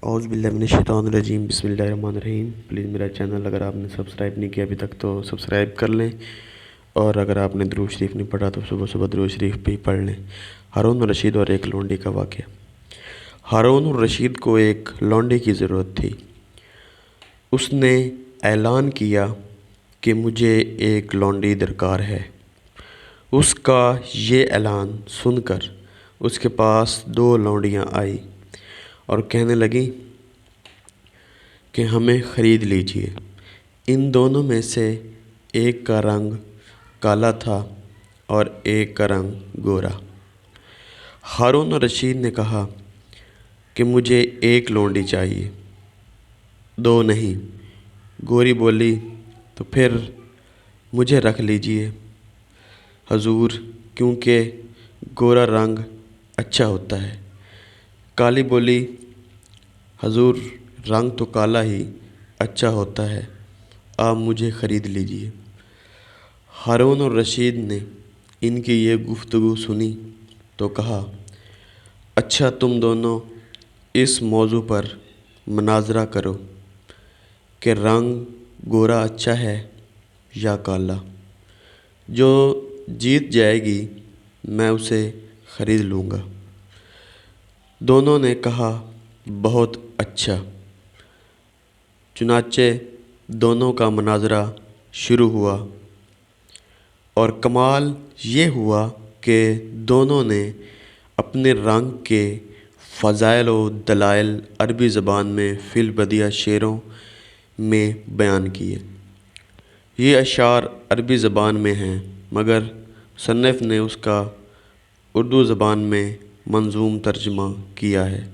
औज़ बिल्लाहि मिनश्शैतानिर्रजीम बिस्मिल्लाहिर्रहमानिर्रहीम। प्लीज़ मेरा चैनल अगर आपने सब्सक्राइब नहीं किया अभी तक तो सब्सक्राइब कर लें, और अगर आपने दुरूद शरीफ नहीं पढ़ा तो सुबह सुबह दुरूद शरीफ भी पढ़ लें। हारून रशीद और एक लौंडी का वाक़या। हारून रशीद को एक लौंडी की ज़रूरत थी। उसने ऐलान किया कि मुझे एक लौंडी दरकार है। उसका ये ऐलान सुनकर उसके पास दो लौंडियाँ आई और कहने लगी कि हमें ख़रीद लीजिए। इन दोनों में से एक का रंग काला था और एक का रंग गोरा। हारून रशीद ने कहा कि मुझे एक लौंडी चाहिए, दो नहीं। गोरी बोली, तो फिर मुझे रख लीजिए हजूर, क्योंकि गोरा रंग अच्छा होता है। काली बोली, हजूर रंग तो काला ही अच्छा होता है, आप मुझे ख़रीद लीजिए। हारून और रशीद ने इनकी ये गुफ्तगू सुनी तो कहा, अच्छा तुम दोनों इस मौजू पर मुनाज़रा करो कि रंग गोरा अच्छा है या काला। जो जीत जाएगी मैं उसे ख़रीद लूँगा। दोनों ने कहा, बहुत अच्छा। चुनाचे दोनों का मुनाज़रा शुरू हुआ और कमाल ये हुआ कि दोनों ने अपने रंग के फ़ज़ाइल व दलाइल अरबी ज़बान में फ़िल बदिया शेरों में बयान किए। ये अशार अरबी ज़बान में हैं, मगर मुसन्निफ़ ने उसका उर्दू ज़बान में मंज़ूम तर्जुमा किया है।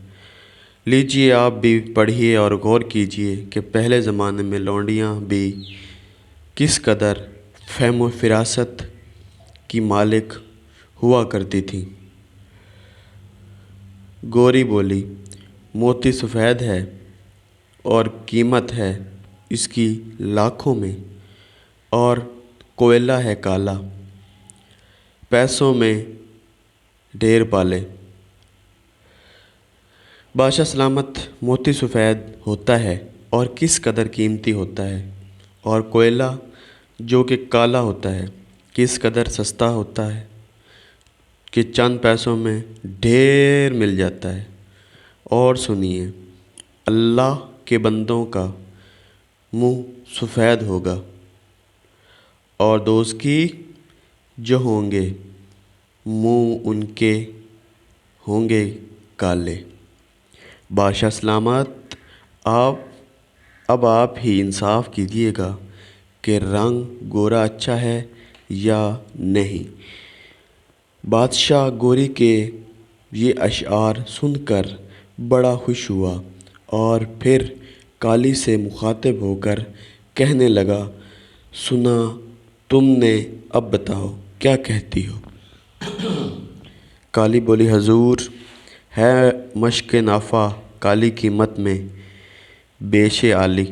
लीजिए आप भी पढ़िए और गौर कीजिए कि पहले ज़माने में लौंडियाँ भी किस कदर फ़हम व फ़िरासत की मालिक हुआ करती थीं। गोरी बोली, मोती सफ़ेद है और कीमत है इसकी लाखों में, और कोयला है काला, पैसों में ढेर पाले। बादशाह सलामत, मोती सफ़ेद होता है और किस कदर कीमती होता है, और कोयला जो कि काला होता है किस कदर सस्ता होता है कि चंद पैसों में ढेर मिल जाता है। और सुनिए, अल्लाह के बंदों का मुँह सफ़ेद होगा और दोज़खी जो होंगे मुँह उनके होंगे काले। बादशाह सलामत, अब आप ही इंसाफ कीजिएगा कि रंग गोरा अच्छा है या नहीं। बादशाह गोरी के ये अशआर सुनकर बड़ा खुश हुआ और फिर काली से मुखातिब होकर कहने लगा, सुना तुमने, अब बताओ क्या कहती हो। काली बोली, हजूर है मश्क नाफा काली कीमत में बेशे आली,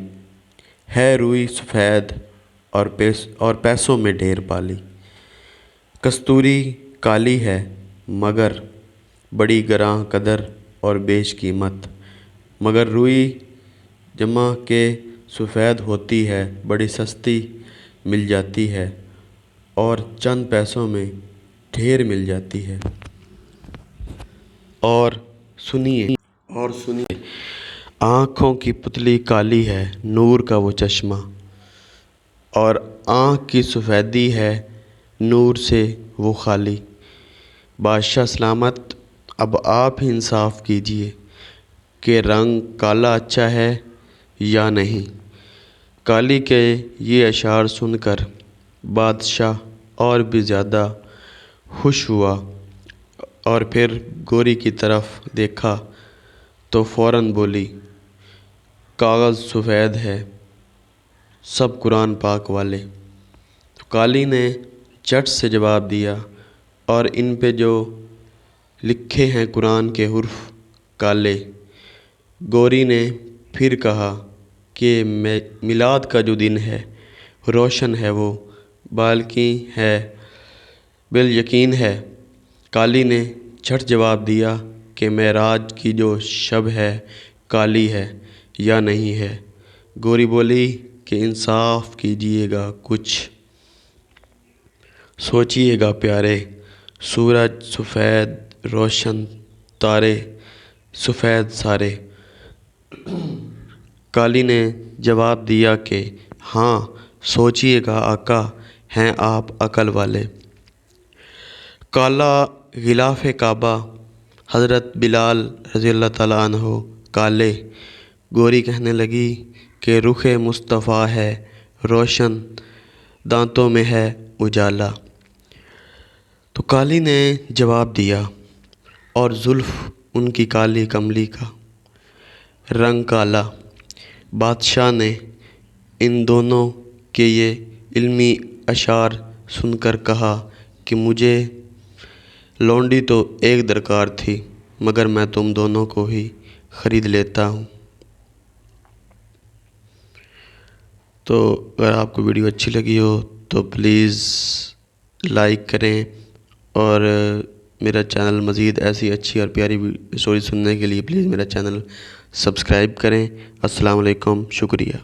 है रुई सफ़ेद और पैसों में ढेर पाली। कस्तूरी काली है मगर बड़ी गरां कदर और बेश कीमत, मगर रुई जमा के सफ़ेद होती है, बड़ी सस्ती मिल जाती है और चंद पैसों में ढेर मिल जाती है। और सुनिए आँखों की पुतली काली है नूर का वो चश्मा, और आँख की सफ़ेदी है नूर से वो खाली। बादशाह सलामत, अब आप ही इंसाफ कीजिए कि रंग काला अच्छा है या नहीं। काली के ये अशार सुनकर बादशाह और भी ज़्यादा खुश हुआ और फिर गोरी की तरफ देखा तो फ़ौरन बोली, कागज़ सफ़ेद है सब कुरान पाक वाले। तो काली ने झट से जवाब दिया, और इन पे जो लिखे हैं कुरान के हुर्फ काले। गोरी ने फिर कहा कि मिलाद का जो दिन है रोशन है वो, बाल्की है बिल यकीन है। काली ने झट जवाब दिया कि मेराज की जो शब है کالی ہے یا نہیں ہے؟ گوری بولی کہ انصاف کیجیے گا کچھ، سوچیے گا پیارے، سورج سفید روشن تارے سفید سارے۔ کالی نے جواب دیا کہ ہاں سوچیے گا آقا، ہیں آپ عقل والے۔ کالا غلاف کعبہ حضرت بلال رضی اللہ تعالیٰ عنہ کالے۔ گوری کہنے لگی کہ رخ مصطفیٰ ہے روشن، دانتوں میں ہے اجالا۔ تو کالی نے جواب دیا، اور زلف ان کی کالی کملی کا رنگ کالا۔ بادشاہ نے ان دونوں کے یہ علمی اشعار سن کر کہا کہ مجھے لونڈی تو ایک درکار تھی، مگر میں تم دونوں کو ہی خرید لیتا ہوں۔ تو اگر آپ کو ویڈیو اچھی لگی ہو تو پلیز لائک کریں، اور میرا چینل مزید ایسی اچھی اور پیاری اسٹوری سننے کے لیے پلیز میرا چینل سبسکرائب کریں۔ السلام علیکم، شکریہ۔